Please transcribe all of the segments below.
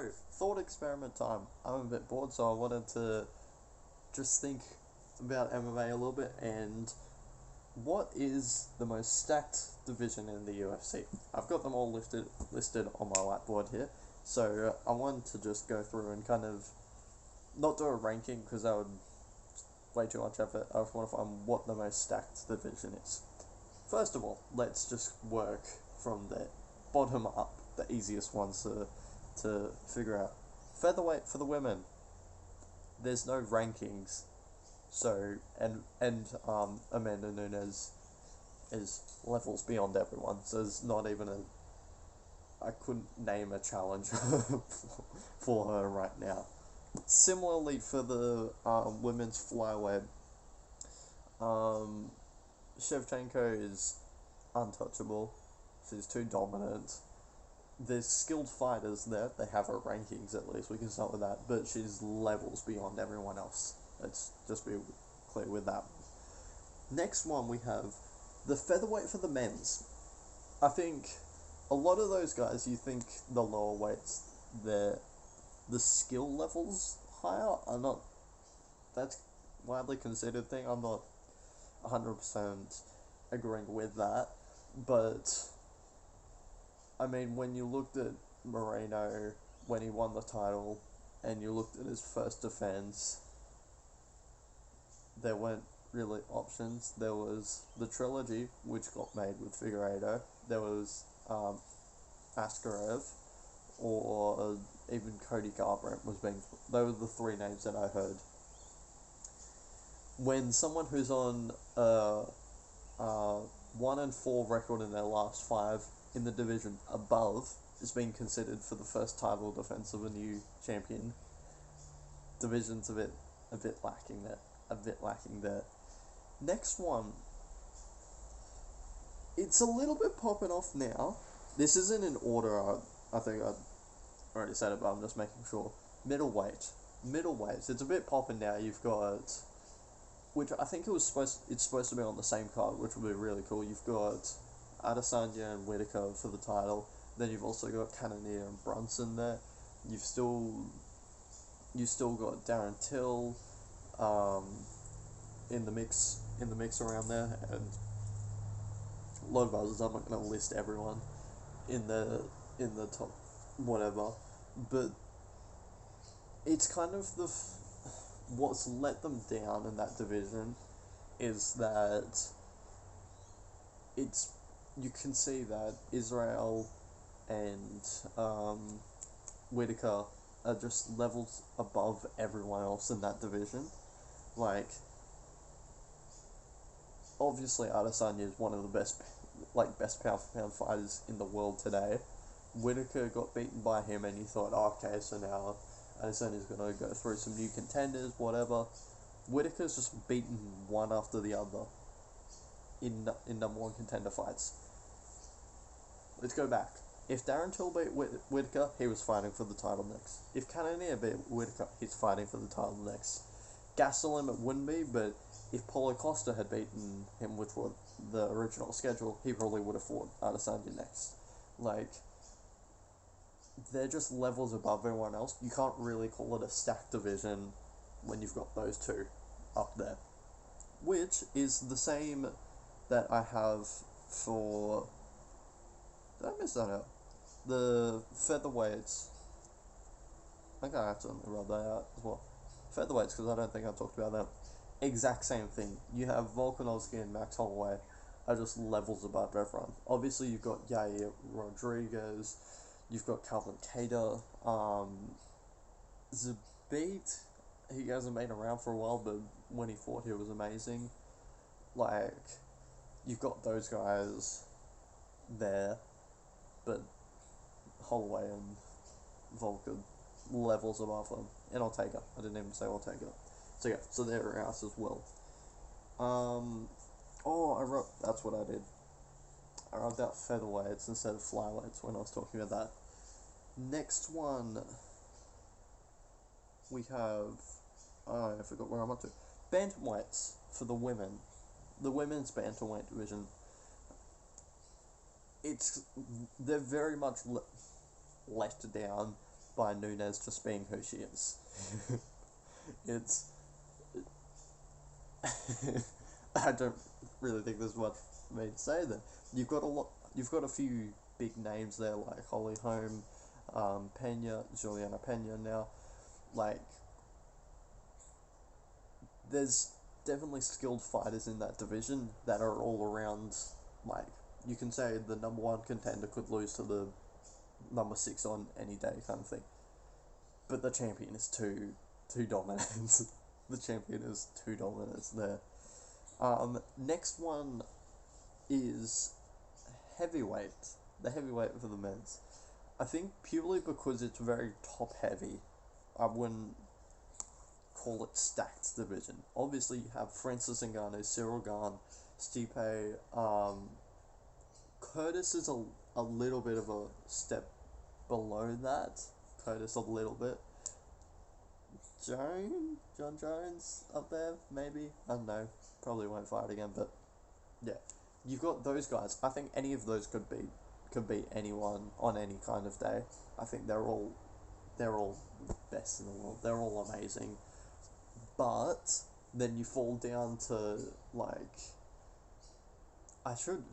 So, thought experiment time. I'm a bit bored, so I wanted to just think about MMA a little bit and what is the most stacked division in the UFC? I've got them all listed on my whiteboard here, so I wanted to just go through and kind of not do a ranking because that would way too much effort. I just want to find what the most stacked division is. First of all, let's just work from the bottom up, the easiest ones to figure out. Featherweight for the women. There's no rankings, so and Amanda Nunes is levels beyond everyone. So there's not even a. I couldn't name a challenger for her right now. Similarly for the women's flyweight, Shevchenko is untouchable. She's too dominant. There's skilled fighters there. They have her rankings at least. We can start with that. But she's levels beyond everyone else. Let's just be clear with that. Next one we have the featherweight for the men's. I think a lot of those guys, you think the lower weights, the skill levels higher are not. That's widely considered thing. I'm not 100% agreeing with that, but I mean, when you looked at Moreno when he won the title, and you looked at his first defense, there weren't really options. There was the trilogy, which got made with Figueiredo. There was Askarev, or even Cody Garbrandt was being. Those were the three names that I heard. When someone who's on 1-4 record in their last 5 in the division above is being considered for the first title defense of a new champion, division's a bit lacking there. Next one, it's a little bit popping off now. This isn't in order. I think I already said it, but I'm just making sure. Middleweights. It's a bit popping now. You've got, which I think it's supposed to be on the same card, which would be really cool. You've got Adesanya and Whitaker for the title. Then you've also got Cannonier and Brunson there. You still got Darren Till, in the mix around there, and a lot of others. I'm not going to list everyone in the top, whatever, but it's kind of what's let them down in that division is that you can see that Israel and Whitaker are just levels above everyone else in that division. Like, obviously Adesanya is one of the best pound for pound fighters in the world today. Whitaker got beaten by him, and you thought, oh, okay, so now Adesanya's going to go through some new contenders, whatever. Whitaker's just beaten one after the other in number one contender fights. Let's go back. If Darren Till beat Whitaker, he was fighting for the title next. If Cannonier beat Whitaker, he's fighting for the title next. Gastelum it wouldn't be, but if Paulo Costa had beaten him with the original schedule, he probably would have fought Adesanya next. Like, they're just levels above everyone else. You can't really call it a stacked division when you've got those two up there. Which is the same that I have for... Did I miss that out? The featherweights. I think I have to rub that out as well. Featherweights, because I don't think I've talked about them. Exact same thing. You have Volkanovski and Max Holloway are just levels above everyone. Obviously, you've got Yair Rodriguez, you've got Calvin Kattar, Zabit. He hasn't been around for a while, but when he fought, he was amazing. Like, you've got those guys there, but Holloway and Volker levels above them. And Ortega. I didn't even say Ortega. So yeah, so they're out as well. That's what I did. I wrote out featherweights instead of flyweights when I was talking about that. Next one, we have, I forgot where I'm up to. Bantamweights for the women. The women's bantamweight division. They're very much let down by Nunes just being who she is. It's I don't really think there's much for me to say there. You've got a few big names there like Holly Holm, Pena, Juliana Pena now. Like, there's definitely skilled fighters in that division that are all around. Like, you can say the number one contender could lose to the number six on any day kind of thing. But the champion is too dominant. The champion is too dominant there. Next one is heavyweight. The heavyweight for the men's. I think purely because it's very top heavy, I wouldn't call it stacked division. Obviously, you have Francis Ngannou, Cyril Gane, Stipe. Curtis is a little bit of a step below that. Curtis a little bit. John Jones up there, maybe. I don't know. Probably won't fight again, but yeah, you've got those guys. I think any of those could beat anyone on any kind of day. I think they're all best in the world. They're all amazing. But then you fall down to like I should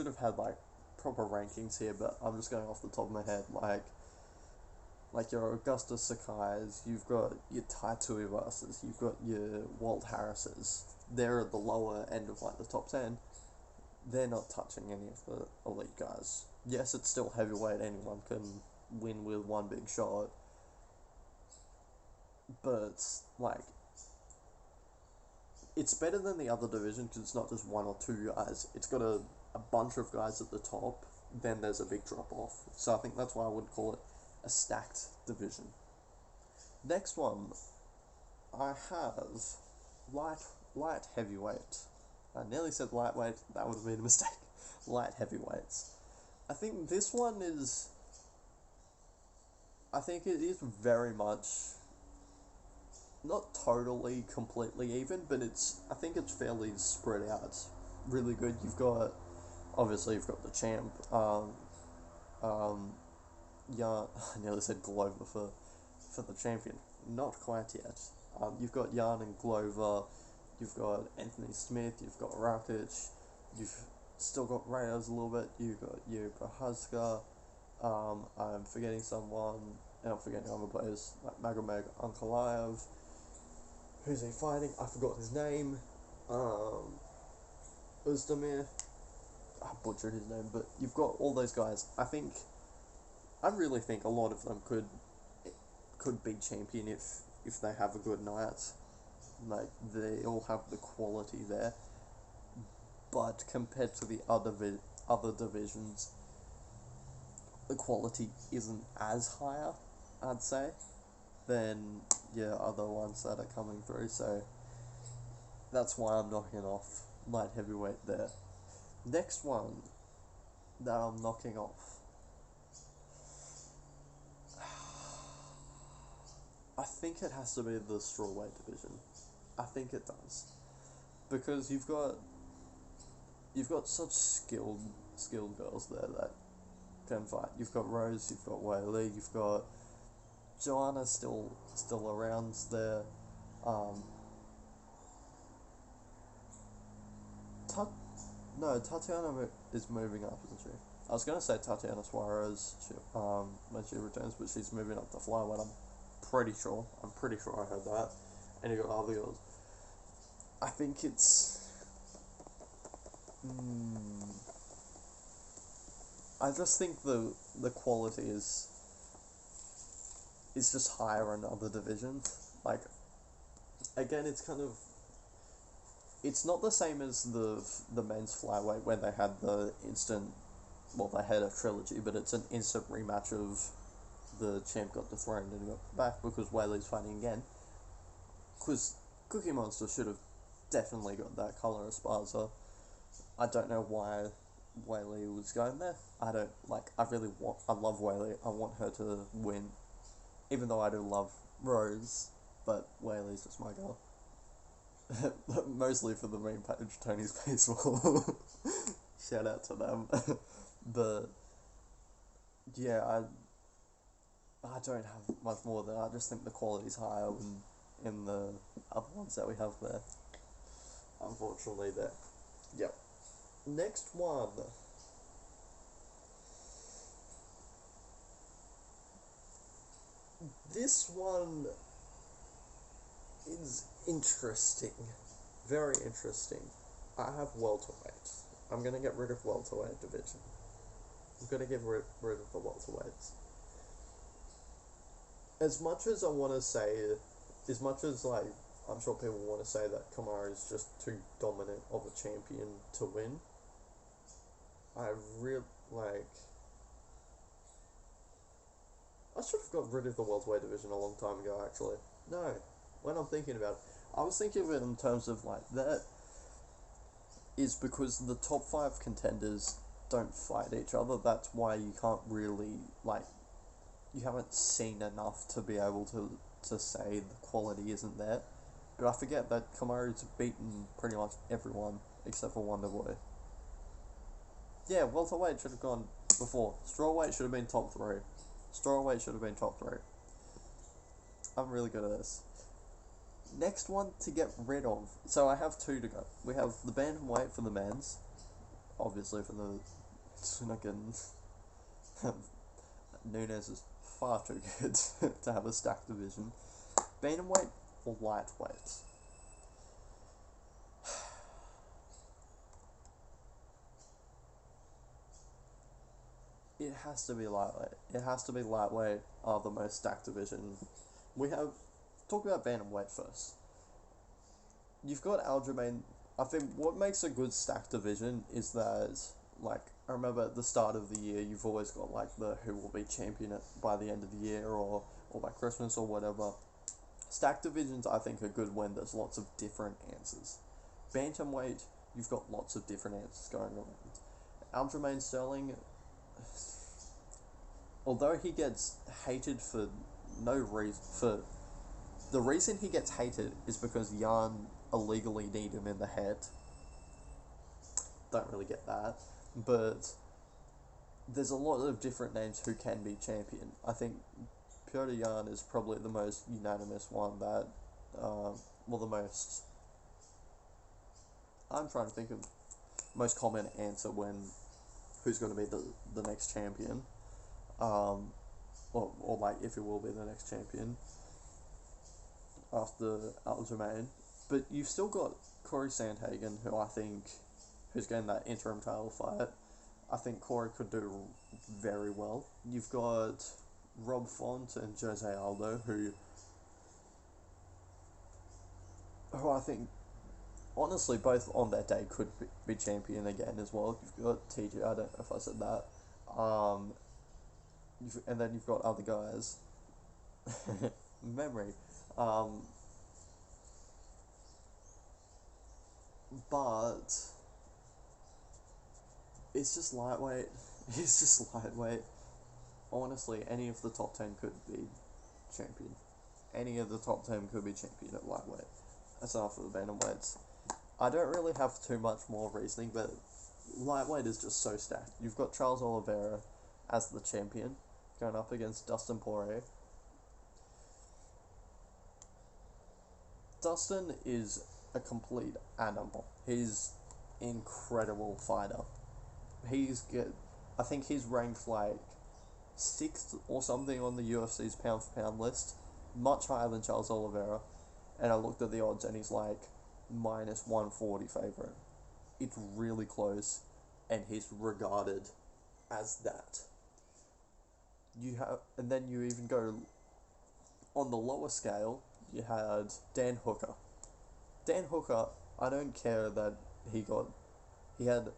have had like proper rankings here, but I'm just going off the top of my head. Like your Augustus Sakai's, you've got your Tai Tuivasa's, you've got your Walt Harris's. They're at the lower end of like the top 10. They're not touching any of the elite guys. Yes, it's still heavyweight. Anyone can win with one big shot. But like, it's better than the other division because it's not just one or two guys. It's got a bunch of guys at the top. Then there's a big drop off. So I think that's why I would call it a stacked division. Next one, I have light heavyweight. I nearly said lightweight. That would have been a mistake. Light heavyweights. I think this one is. I think it is very much. Not totally, completely even, but I think it's fairly spread out. It's really good. Obviously you've got the champ. Yeah, I nearly said Glover for the champion. Not quite yet. You've got Jan and Glover. You've got Anthony Smith. You've got Rakic. You've still got Reyes a little bit. You've got Prohaska. I'm forgetting someone, and I'm forgetting other players like Magomed Ankalaev. Who's he fighting? I forgot his name. Uzdemir. I butchered his name, but you've got all those guys. I really think a lot of them could be champion if they have a good night. Like, they all have the quality there. But compared to the other divisions, the quality isn't as higher, I'd say, than other ones that are coming through. So that's why I'm knocking off light heavyweight there. Next one that I'm knocking off, I think it has to be the strawweight division. I think it does, because you've got such skilled girls there that can fight. You've got Rose, you've got Weili, you've got Joanna still around there. Tatiana is moving up, isn't she? I was gonna say Tatiana Suarez, when she returns, but she's moving up to flyweight. I'm pretty sure I heard that. And you got other girls. I think it's. I just think the quality is just higher in other divisions. Like, again, it's not the same as the men's flyweight where they had the instant. Well, they had a trilogy, but it's an instant rematch of the champ got dethroned and got back because Weili's fighting again. Because Cookie Monster should have definitely got that Color Esparza. I don't know why Weili was going there. I love Weili. I want her to win. Even though I do love Rose, but Weili's just my girl. Mostly for the main page, Tony's Baseball. Shout out to them. But yeah, I don't have much more than I just think the quality's higher in the other ones that we have there. Unfortunately, there. Yep. Next one. This one is interesting. Very interesting. I have welterweight. I'm going to get rid of welterweight division. I'm going to get rid of the welterweights. As much as I want to say, as much as, like, I'm sure people want to say that Kamaru is just too dominant of a champion to win, I really, like... I should have got rid of the welterweight division a long time ago, actually. No, when I'm thinking about it, I was thinking of it in terms of, like, that is because the top 5 contenders don't fight each other. That's why you can't really, like, you haven't seen enough to be able to say the quality isn't there. But I forget that Kamaru's beaten pretty much everyone except for Wonderboy. Yeah, welterweight should have gone before. Strawweight should have been top 3. Strawweight should have been top 3. I'm really good at this. Next one to get rid of. So I have 2 to go. We have the bantamweight for the men's. Obviously for the... It's not getting... Nunes is far too good to have a stacked division. Bantamweight or lightweight? It has to be lightweight. It has to be lightweight are the most stacked division. We have... Talk about bantamweight first. You've got Aljamain. I think what makes a good stacked division is that, like, I remember at the start of the year, you've always got, like, the who will be champion by the end of the year or by Christmas or whatever. Stacked divisions, I think, are good when there's lots of different answers. Bantamweight, you've got lots of different answers going on. Aljamain Sterling, although he gets hated for no reason, the reason he gets hated is because Jan illegally kneed him in the head. Don't really get that, but there's a lot of different names who can be champion. I think Petr Yan is probably the most unanimous one that, the most... I'm trying to think of most common answer when who's going to be the next champion, or like if he will be the next champion after Aljamain. But you've still got Corey Sandhagen, who I think, who's getting that interim title fight. I think Corey could do very well. You've got Rob Font and Jose Aldo, who I think, honestly, both on that day could be champion again as well. You've got TJ, I don't know if I said that. And then you've got other guys. Memory. But it's just lightweight. It's just lightweight. Honestly, any of the top 10 could be champion. Any of the top 10 could be champion at lightweight. That's enough for the bantamweights. I don't really have too much more reasoning, but lightweight is just so stacked. You've got Charles Oliveira as the champion, going up against Dustin Poirier. Dustin is a complete animal. He's an incredible fighter. I think he's ranked like 6th or something on the UFC's pound for pound list, much higher than Charles Oliveira. And I looked at the odds and he's like minus 140 favourite. It's really close, and he's regarded as that. And then you even go on the lower scale. You had Dan Hooker. Dan Hooker, I don't care that he had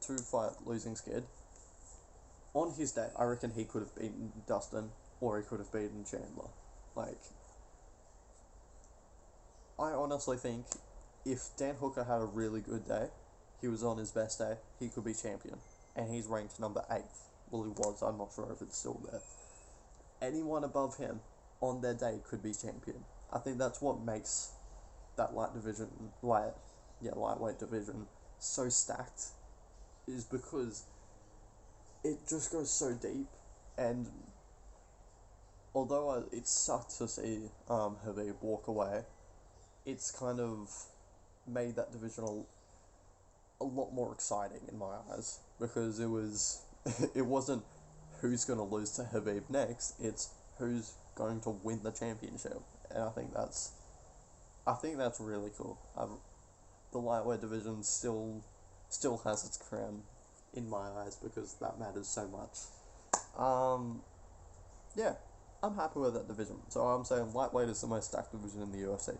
2 fight losing skid. On his day, I reckon he could have beaten Dustin, or he could have beaten Chandler. Like, I honestly think if Dan Hooker had a really good day, he was on his best day, he could be champion. And he's ranked number 8th. Well, he was, I'm not sure if it's still there. Anyone above him on their day could be champion. I think that's what makes that lightweight division so stacked, is because it just goes so deep, and although it sucked to see Habib walk away, it's kind of made that division a lot more exciting in my eyes, because it was it wasn't who's going to lose to Habib next, it's who's going to win the championship. And I think that's really cool. The lightweight division still has its crown in my eyes, because that matters so much. Yeah, I'm happy with that division. So I'm saying lightweight is the most stacked division in the UFC.